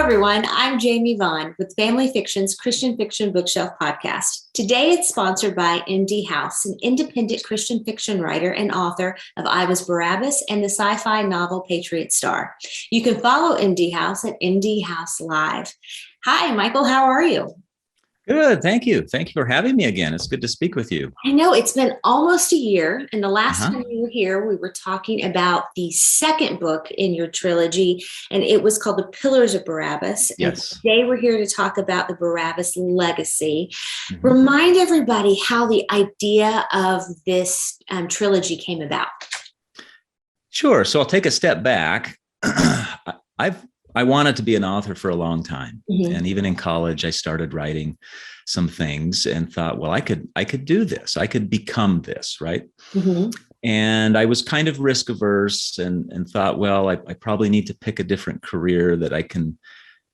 everyone. I'm Jamie Vaughn with Family Fiction's Christian Fiction Bookshelf Podcast. Today it's sponsored by MD House, an independent Christian fiction writer and author of I Was Barabbas and the sci-fi novel Patriot Star. You can follow MD House at MD House Live. Hi, Michael. How are you? Good. Thank you. Thank you for having me again. It's good to speak with you. I know it's been almost a year. And the last time you were here, we were talking about the second book in your trilogy, and it was called The Pillars of Barabbas. Yes. And today we're here to talk about the Barabbas Legacy. Remind everybody how the idea of this trilogy came about. Sure. So I'll take a step back. I wanted to be an author for a long time. And even in college, I started writing some things and thought, well, I could do this. I could become this, right? And I was kind of risk averse and thought, well, I probably need to pick a different career that I can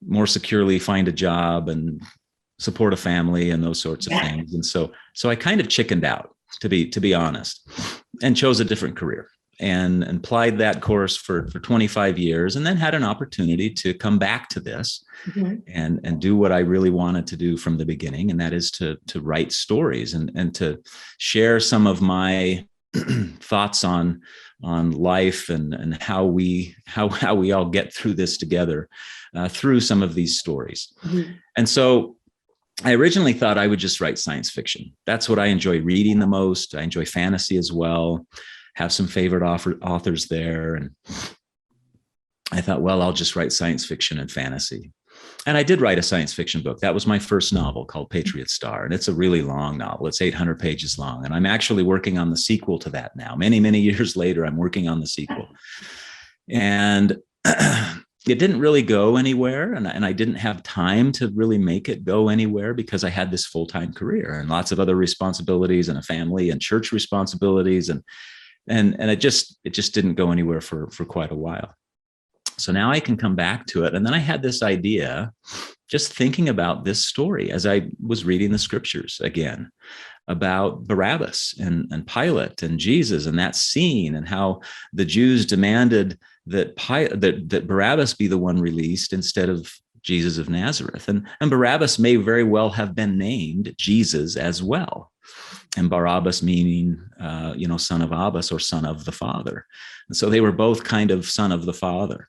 more securely find a job and support a family and those sorts of things. And so I kind of chickened out, to be honest, and chose a different career. And applied that course for 25 years, and then had an opportunity to come back to this and do what I really wanted to do from the beginning. And that is to write stories and to share some of my thoughts on life and how we all get through this together through some of these stories. And so I originally thought I would just write science fiction. That's what I enjoy reading the most. I enjoy fantasy as well. Have some favorite authors there. And I thought, well, I'll just write science fiction and fantasy. And I did write a science fiction book. That was my first novel called Patriot Star. And it's a really long novel. It's 800 pages long. And I'm actually working on the sequel to that now. Many, many years later, I'm working on the sequel. And it didn't really go anywhere. And I didn't have time to really make it go anywhere because I had this full-time career and lots of other responsibilities and a family and church responsibilities. And it just didn't go anywhere for quite a while. So now I can come back to it. And then I had this idea, just thinking about this story as I was reading the scriptures again, about Barabbas and Pilate and Jesus and that scene and how the Jews demanded that Barabbas be the one released instead of Jesus of Nazareth. And Barabbas may very well have been named Jesus as well. And Barabbas meaning, son of Abbas or son of the Father. And so they were both kind of son of the Father.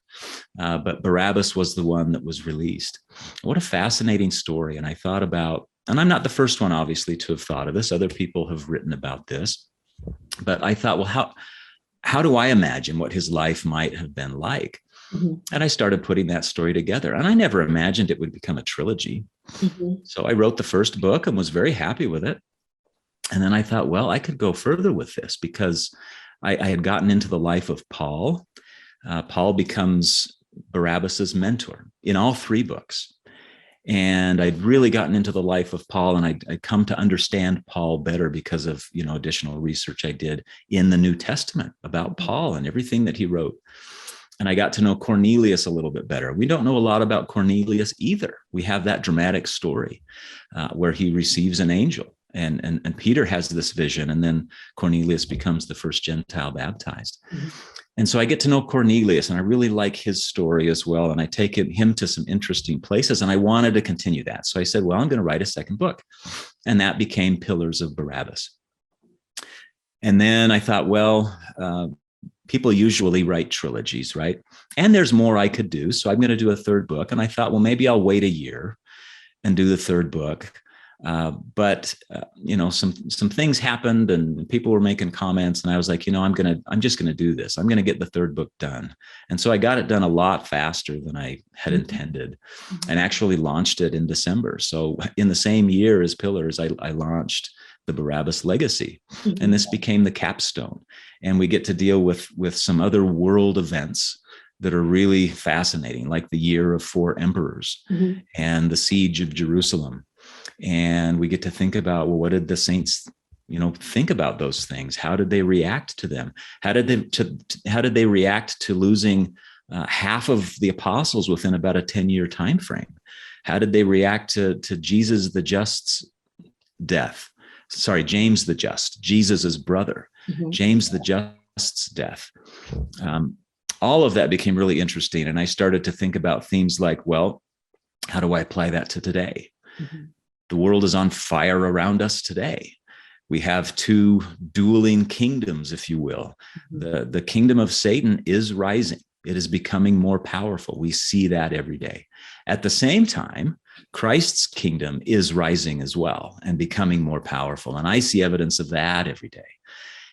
But Barabbas was the one that was released. What a fascinating story. And I thought about, and I'm not the first one, obviously, to have thought of this. Other people have written about this. But I thought, well, how do I imagine what his life might have been like? And I started putting that story together. And I never imagined it would become a trilogy. So I wrote the first book and was very happy with it. And then I thought, well, I could go further with this because I had gotten into the life of Paul. Paul becomes Barabbas's mentor in all three books. And I'd really gotten into the life of Paul, and I'd come to understand Paul better because of, additional research I did in the New Testament about Paul and everything that he wrote. And I got to know Cornelius a little bit better. We don't know a lot about Cornelius either. We have that dramatic story where he receives an angel. And Peter has this vision, and then Cornelius becomes the first Gentile baptized. And so I get to know Cornelius, and I really like his story as well. And I take him to some interesting places, and I wanted to continue that. So I said, well, I'm going to write a second book. And that became Pillars of Barabbas. And then I thought, well, people usually write trilogies, right? And there's more I could do. So I'm going to do a third book. And I thought, well, maybe I'll wait a year and do the third book. But some things happened and people were making comments, and I was like, I'm just going to do this. I'm going to get the third book done. And so I got it done a lot faster than I had intended, and actually launched it in December. So in the same year as Pillars, I launched the Barabbas Legacy, and this became the capstone. And we get to deal with some other world events that are really fascinating, like the Year of Four Emperors and the Siege of Jerusalem. And we get to think about, well, what did the saints, think about those things? How did they react to them? How did they react to losing half of the apostles within about a 10-year time frame? How did they react to Jesus the Just's death? James the Just, Jesus's brother, James the Just's death. All of that became really interesting. And I started to think about themes like, well, How do I apply that to today? Mm-hmm. The world is on fire around us today. We have two dueling kingdoms, if you will. Mm-hmm. The kingdom of Satan is rising. It is becoming more powerful. We see that every day. At the same time, Christ's kingdom is rising as well and becoming more powerful. And I see evidence of that every day.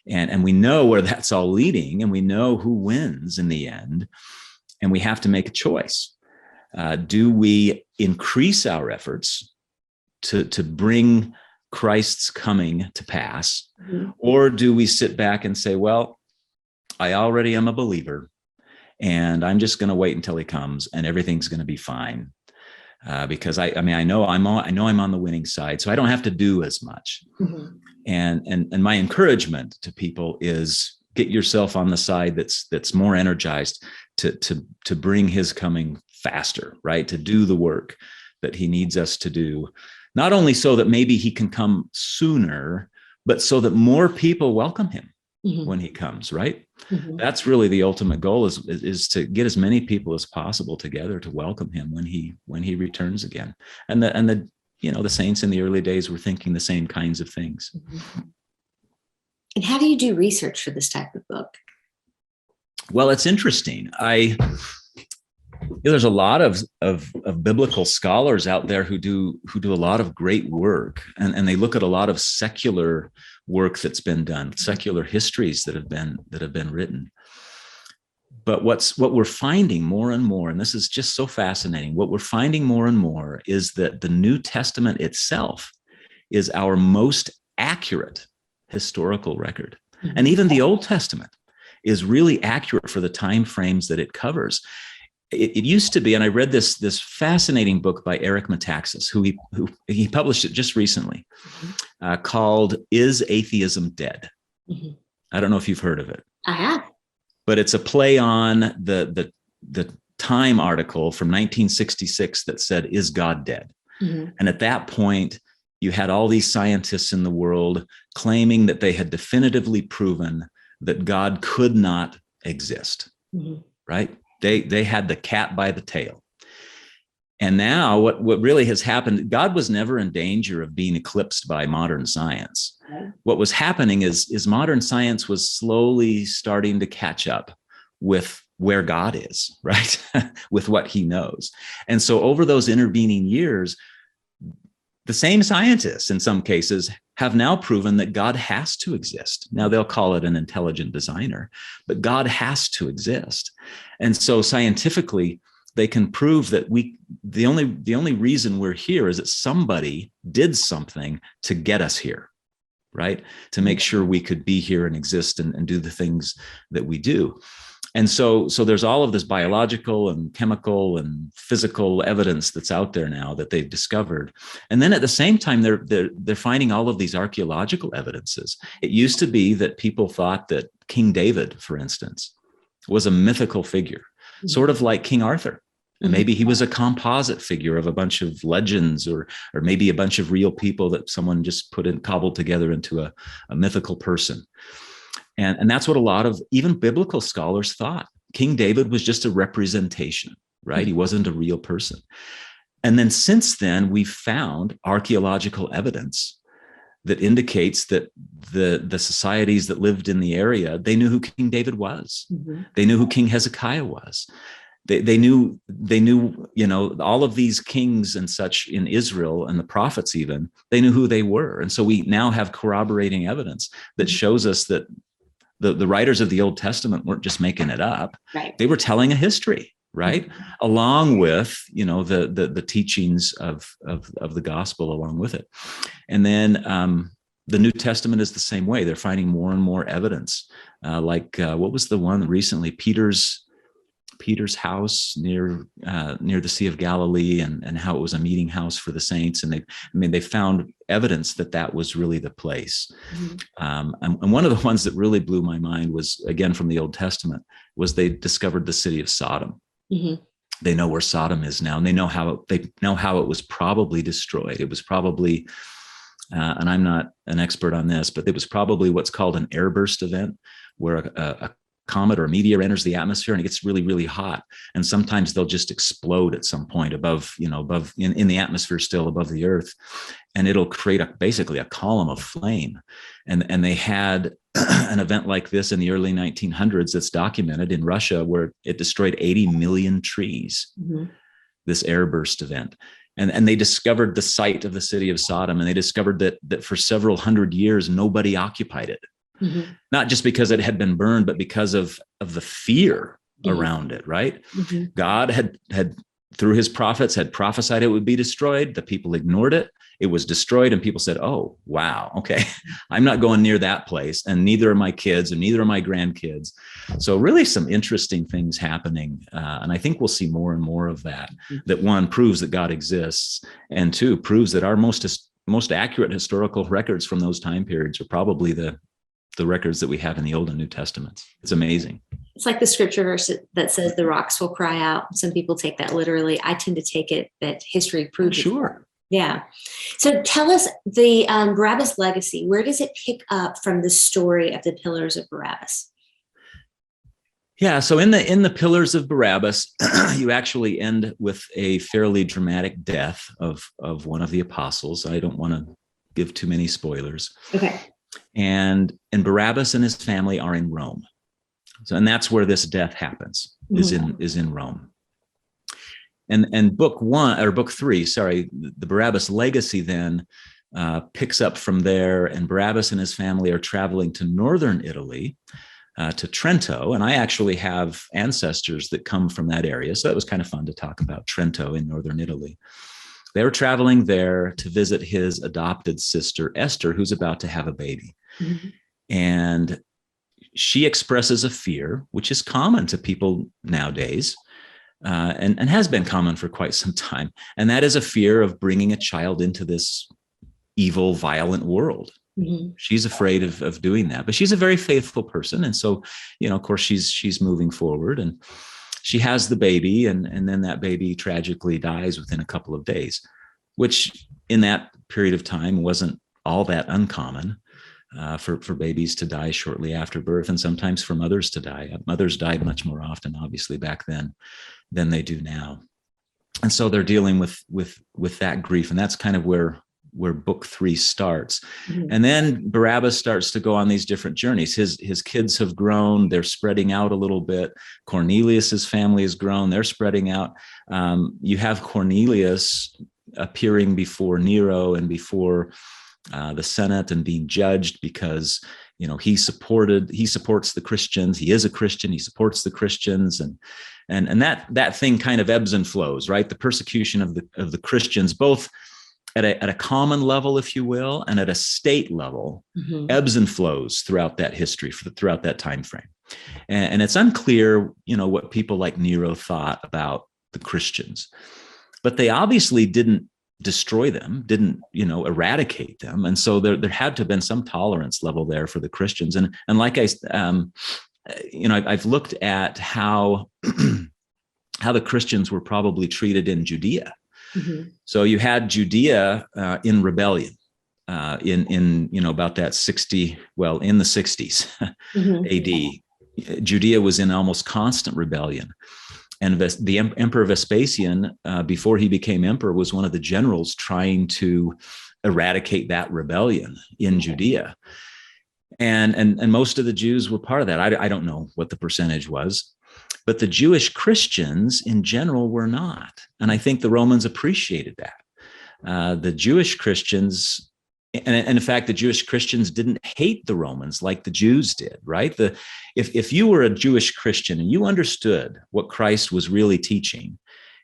And we know where that's all leading, and we know who wins in the end. And we have to make a choice. Do we increase our efforts to bring Christ's coming to pass? Mm-hmm. Or do we sit back and say, well, I already am a believer, and I'm just going to wait until he comes and everything's going to be fine? Because I know I'm on the winning side, so I don't have to do as much. Mm-hmm. And my encouragement to people is get yourself on the side that's more energized to bring his coming faster, right? To do the work that he needs us to do, not only so that maybe he can come sooner, but so that more people welcome him. Mm-hmm. When he comes, right? Mm-hmm. That's really the ultimate goal, is to get as many people as possible together to welcome him when he returns again. And the saints in the early days were thinking the same kinds of things. Mm-hmm. And how do you do research for this type of book? Well, it's interesting. There's a lot of biblical scholars out there who do a lot of great work, and they look at a lot of secular work that's been done, secular histories that have been written. But what we're finding more and more, and this is just so fascinating, what we're finding more and more is that the New Testament itself is our most accurate historical record. Mm-hmm. And even the Old Testament is really accurate for the time frames that it covers. It used to be, and I read this fascinating book by Eric Metaxas, who he published it just recently, called "Is Atheism Dead?" Mm-hmm. I don't know if you've heard of it. I have, but it's a play on the Time article from 1966 that said, "Is God dead?" Mm-hmm. And at that point, you had all these scientists in the world claiming that they had definitively proven that God could not exist. Mm-hmm. Right? They had the cat by the tail. And now what really has happened, God was never in danger of being eclipsed by modern science. Okay. What was happening is modern science was slowly starting to catch up with where God is, right? With what he knows. And so over those intervening years, the same scientists in some cases have now proven that God has to exist. Now they'll call it an intelligent designer, but God has to exist. And so scientifically, they can prove that the only reason we're here is that somebody did something to get us here, right? To make sure we could be here and exist and do the things that we do. And so there's all of this biological and chemical and physical evidence that's out there now that they've discovered. And then at the same time, they're finding all of these archaeological evidences. It used to be that people thought that King David, for instance, was a mythical figure, mm-hmm. sort of like King Arthur. And maybe he was a composite figure of a bunch of legends or maybe a bunch of real people that someone just cobbled together into a mythical person. And that's what a lot of even biblical scholars thought. King David was just a representation, right? He wasn't a real person. And then since then, we've found archaeological evidence that indicates that the societies that lived in the area, they knew who King David was. Mm-hmm. They knew who King Hezekiah was. They knew, all of these kings and such in Israel and the prophets even, they knew who they were. And so we now have corroborating evidence that shows us that the writers of the Old Testament weren't just making it up. Right. They were telling a history, right? Mm-hmm. Along with, the teachings of the gospel along with it. And then the New Testament is the same way. They're finding more and more evidence. What was the one recently? Peter's house near the Sea of Galilee and how it was a meeting house for the saints. And they found evidence that was really the place. Mm-hmm. And one of the ones that really blew my mind was, again, from the Old Testament, was they discovered the city of Sodom. Mm-hmm. They know where Sodom is now, and they know how it was probably destroyed. It was probably, and I'm not an expert on this, but it was probably what's called an airburst event, where a comet or a meteor enters the atmosphere and it gets really, really hot. And sometimes they'll just explode at some point above in the atmosphere, still above the earth. And it'll create basically a column of flame. And they had an event like this in the early 1900s that's documented in Russia, where it destroyed 80 million trees, this airburst event. And they discovered the site of the city of Sodom, and they discovered that for several hundred years, nobody occupied it. Not just because it had been burned, but because of the fear around it, right? God had through his prophets had prophesied it would be destroyed. The people ignored it. It was destroyed, and people said, oh, wow, okay, I'm not going near that place, and neither are my kids, and neither are my grandkids. So really some interesting things happening. And I think we'll see more and more of that, that one, proves that God exists, and two, proves that our most accurate historical records from those time periods are probably the records that we have in the Old and New Testaments. It's amazing. It's like the scripture verse that says the rocks will cry out. Some people take that literally. I tend to take it that history proves it. Sure. Yeah. So tell us the Barabbas Legacy. Where does it pick up from the story of the Pillars of Barabbas? Yeah. So in the Pillars of Barabbas, you actually end with a fairly dramatic death of one of the apostles. I don't want to give too many spoilers. Okay. And Barabbas and his family are in Rome. So, and that's where this death happens, is in Rome. And book 3, the Barabbas Legacy then picks up from there, and Barabbas and his family are traveling to northern Italy, to Trento. And I actually have ancestors that come from that area. So that was kind of fun to talk about Trento in northern Italy. They were traveling there to visit his adopted sister, Esther, who's about to have a baby. And she expresses a fear, which is common to people nowadays, and has been common for quite some time. And that is a fear of bringing a child into this evil, violent world. She's afraid of doing that, but she's a very faithful person. And so, of course, she's moving forward, and she has the baby, and then that baby tragically dies within a couple of days, which in that period of time wasn't all that uncommon for babies to die shortly after birth, and sometimes for mothers to die. Mothers died much more often, obviously, back then than they do now. And so they're dealing with that grief, and that's kind of where book 3 starts. And then Barabbas starts to go on these different journeys. His kids have grown. They're spreading out a little bit. Cornelius's family has grown. They're spreading out. You have Cornelius appearing before Nero and before the Senate and being judged because, he supports the Christians. He is a Christian. He supports the Christians. And that thing kind of ebbs and flows, right? The persecution of the Christians, both at a common level, if you will, and at a state level, ebbs and flows throughout that history, throughout that time frame. And it's unclear, what people like Nero thought about the Christians, but they obviously didn't destroy them, didn't eradicate them, and so there had to have been some tolerance level there for the Christians. And like I've looked at how how the Christians were probably treated in Judea. So you had Judea in rebellion in about that 60, in the 60s AD. Judea was in almost constant rebellion. And the Emperor Vespasian, before he became emperor, was one of the generals trying to eradicate that rebellion in Judea. And most of the Jews were part of that. I don't know what the percentage was, but the Jewish Christians in general were not. And I think the Romans appreciated that. The Jewish Christians, and in fact, the Jewish Christians didn't hate the Romans like the Jews did, right? If you were a Jewish Christian and you understood what Christ was really teaching,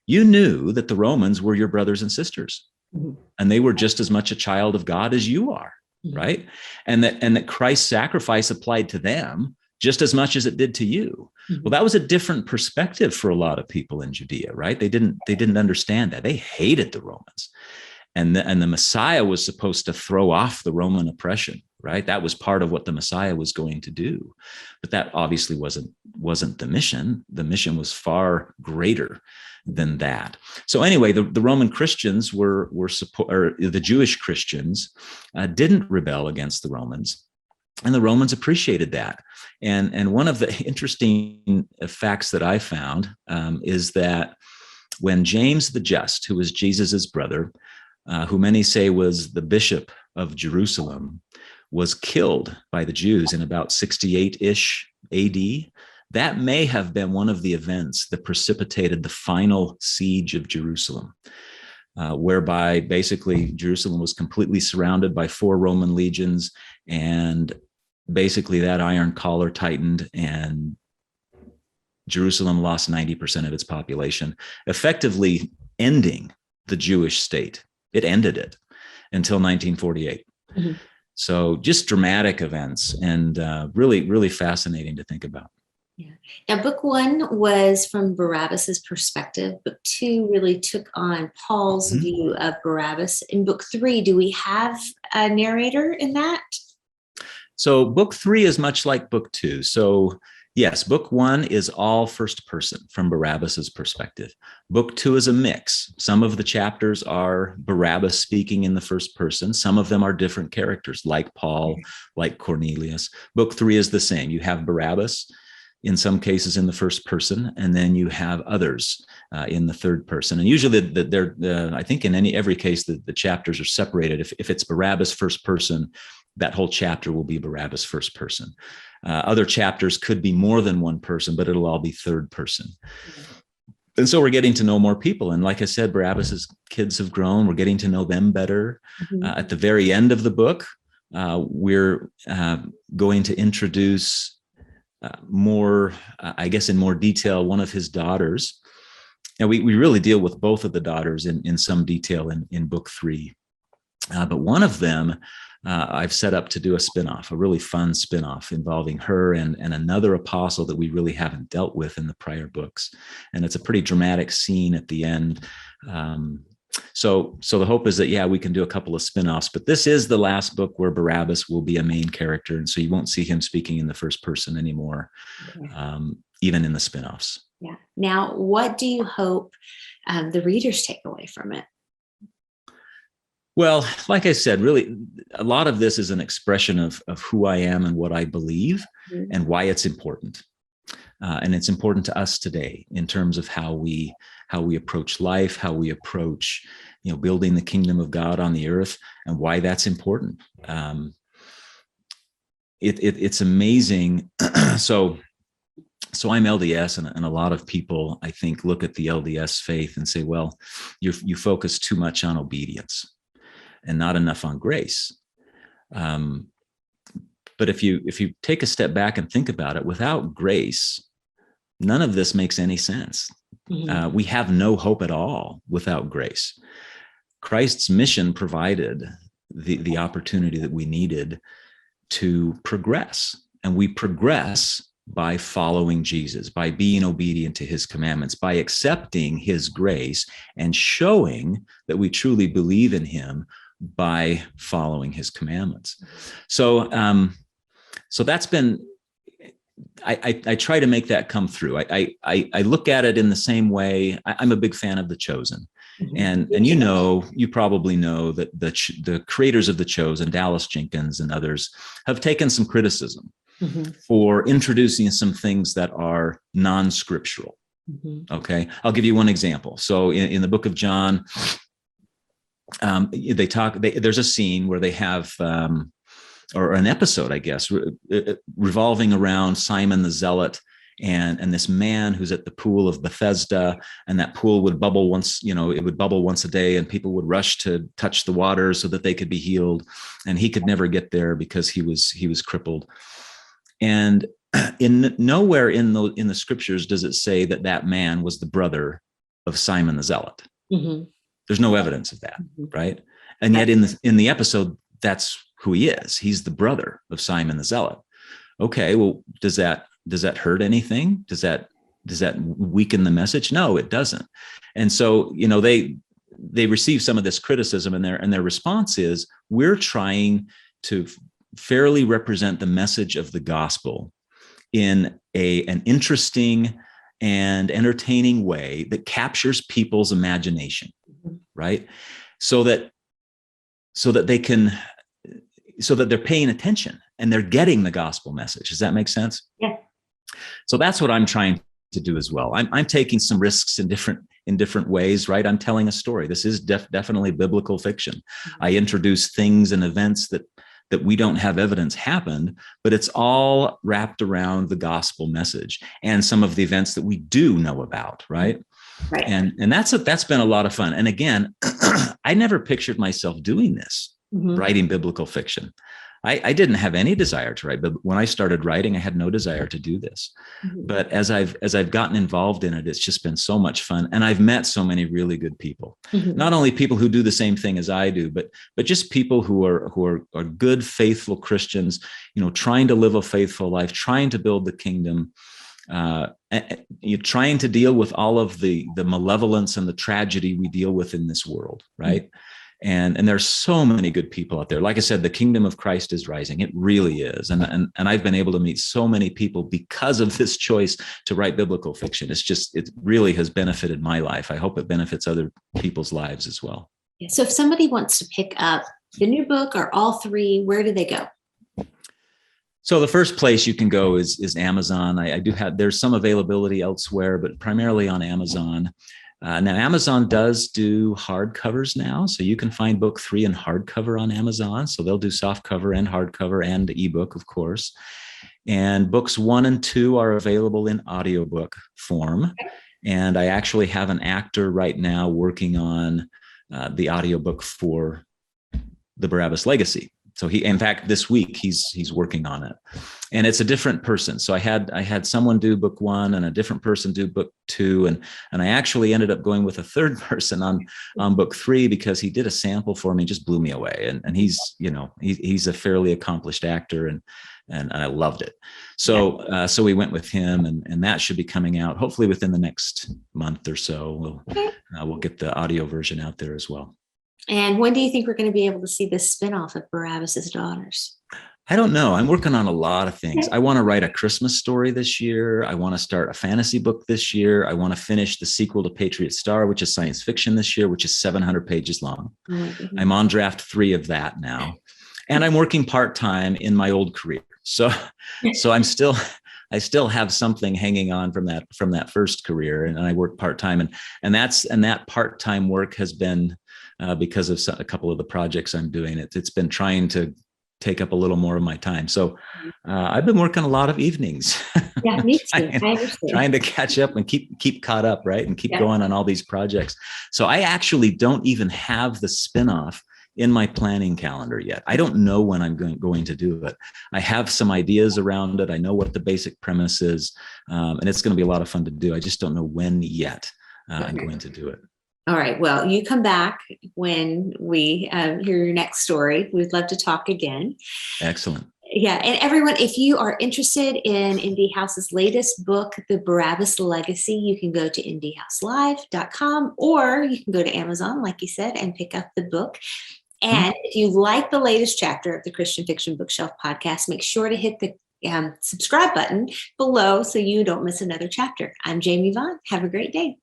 you knew that the Romans were your brothers and sisters, and they were just as much a child of God as you are, right? And that Christ's sacrifice applied to them just as much as it did to you. Well, that was a different perspective for a lot of people in Judea, right? They didn't understand that. They hated the Romans. And the Messiah was supposed to throw off the Roman oppression, right? That was part of what the Messiah was going to do. But that obviously wasn't the mission. The mission was far greater than that. So anyway, the Roman Christians or the Jewish Christians didn't rebel against the Romans. And the Romans appreciated that. And one of the interesting facts that I found is that when James the Just, who was Jesus's brother, who many say was the bishop of Jerusalem, was killed by the Jews in about 68-ish AD, that may have been one of the events that precipitated the final siege of Jerusalem, whereby basically Jerusalem was completely surrounded by 4 Roman legions, and basically that iron collar tightened and Jerusalem lost 90% of its population, effectively ending the Jewish state. It ended it until 1948. Mm-hmm. So just dramatic events, and really, really fascinating to think about. Yeah. Now, book 1 was from Barabbas's perspective. Book 2 really took on Paul's view of Barabbas. In book 3, do we have a narrator in that? So book 3 is much like book 2. So yes, book 1 is all first person from Barabbas's perspective. Book 2 is a mix. Some of the chapters are Barabbas speaking in the first person. Some of them are different characters, like Paul, like Cornelius. Book 3 is the same. You have Barabbas, in some cases in the first person, and then you have others in the third person. And usually they're I think in every case, the chapters are separated. If it's Barabbas first person, that whole chapter will be Barabbas first person. Other chapters could be more than one person, but it'll all be third person. And so we're getting to know more people. And like I said, Barabbas's kids have grown. We're getting to know them better. At the very end of the book, we're going to introduce more, I guess, in more detail, one of his daughters. And we really deal with both of the daughters in some detail in book 3. But one of them, I've set up to do a spinoff, a really fun spinoff involving her and another apostle that we really haven't dealt with in the prior books. And it's a pretty dramatic scene at the end. So the hope is that, we can do a couple of spinoffs, but this is the last book where Barabbas will be a main character. And so you won't see him speaking in the first person anymore, even in the spinoffs. Yeah. Now, what do you hope the readers take away from it? Well, like I said, really, a lot of this is an expression of who I am and what I believe and why it's important. And it's important to us today in terms of how we approach life, how we approach, building the kingdom of God on the earth, and why that's important. It's amazing. So I'm LDS, and a lot of people, I think, look at the LDS faith and say, well, you focus too much on obedience and not enough on grace. But if you take a step back and think about it, without grace, none of this makes any sense. We have no hope at all without grace. Christ's mission provided the opportunity that we needed to progress. And we progress by following Jesus, by being obedient to his commandments, by accepting his grace and showing that we truly believe in him by following his commandments. So that's been, I try to make that come through. I look at it in the same way. I'm a big fan of The Chosen. And you probably know that the creators of The Chosen, Dallas Jenkins and others, have taken some criticism for introducing some things that are non-scriptural. Okay, I'll give you one example. So in the book of John, there's a scene where they have, or an episode, I guess, revolving around Simon the Zealot and this man who's at the pool of Bethesda, and that pool would bubble once, it would bubble once a day, and people would rush to touch the water so that they could be healed. And he could never get there because he was crippled. And nowhere in the scriptures does it say that man was the brother of Simon the Zealot. There's no evidence of that, right? And yet in the episode, that's who he is. He's the brother of Simon the Zealot. Okay, well, does that hurt anything? Does that weaken the message? No, it doesn't. And so, they receive some of this criticism, and their response is, we're trying to fairly represent the message of the gospel in an interesting and entertaining way that captures people's imagination, right? So that they can so that they're paying attention and they're getting the gospel message. Does that make sense? Yeah. So that's what I'm trying to do as well. I'm taking some risks in different ways, right? I'm telling a story. This is definitely biblical fiction. Mm-hmm. I introduce things and events that we don't have evidence happened, but it's all wrapped around the gospel message and some of the events that we do know about, right? Right. And that's been a lot of fun. And again, I never pictured myself doing this, mm-hmm. writing biblical fiction. I didn't have any desire to write, but when I started writing, I had no desire to do this. Mm-hmm. But as I've gotten involved in it, it's just been so much fun. And I've met so many really good people, mm-hmm. not only people who do the same thing as I do, but just people who are good, faithful Christians, trying to live a faithful life, trying to build the kingdom, you're trying to deal with all of the malevolence and the tragedy we deal with in this world, right? Mm-hmm. And there's so many good people out there. Like I said, the kingdom of Christ is rising. It really is. And I've been able to meet so many people because of this choice to write biblical fiction. It really has benefited my life. I hope it benefits other people's lives as well. So if somebody wants to pick up the new book or all three, where do they go? So the first place you can go is Amazon. There's some availability elsewhere, but primarily on Amazon. Now, Amazon does do hardcovers now, so you can find book 3 in hardcover on Amazon. So they'll do softcover and hardcover and ebook, of course. And books 1 and 2 are available in audiobook form. And I actually have an actor right now working on the audiobook for the Barabbas Legacy. So in fact, this week he's working on it, and it's a different person. So I had someone do book 1 and a different person do book 2, and I actually ended up going with a third person on book 3 because he did a sample for me, just blew me away. And he's a fairly accomplished actor, and I loved it. So we went with him, and that should be coming out hopefully within the next month or so. We'll get the audio version out there as well. And when do you think we're going to be able to see this spinoff of Barabbas' Daughters? I don't know. I'm working on a lot of things. I want to write a Christmas story this year. I want to start a fantasy book this year. I want to finish the sequel to Patriot Star, which is science fiction this year, which is 700 pages long. Mm-hmm. I'm on draft 3 of that now. And I'm working part-time in my old career. So I still have something hanging on from that first career, and I work part-time, and that part-time work has been because of a couple of the projects I'm doing. It's been trying to take up a little more of my time. So I've been working a lot of evenings. Yeah, me too. trying to catch up and keep caught up, right? And keep going on all these projects. So I actually don't even have the spinoff in my planning calendar yet. I don't know when I'm going to do it. I have some ideas around it. I know what the basic premise is, and it's going to be a lot of fun to do. I just don't know when yet I'm going to do it. All right. Well, you come back when we hear your next story. We'd love to talk again. Excellent. Yeah. And everyone, if you are interested in Indie House's latest book, The Barabbas Legacy, you can go to indiehouselive.com, or you can go to Amazon, like you said, and pick up the book. And if you like the latest chapter of the Christian Fiction Bookshelf podcast, make sure to hit the subscribe button below so you don't miss another chapter. I'm Jamie Vaughn. Have a great day.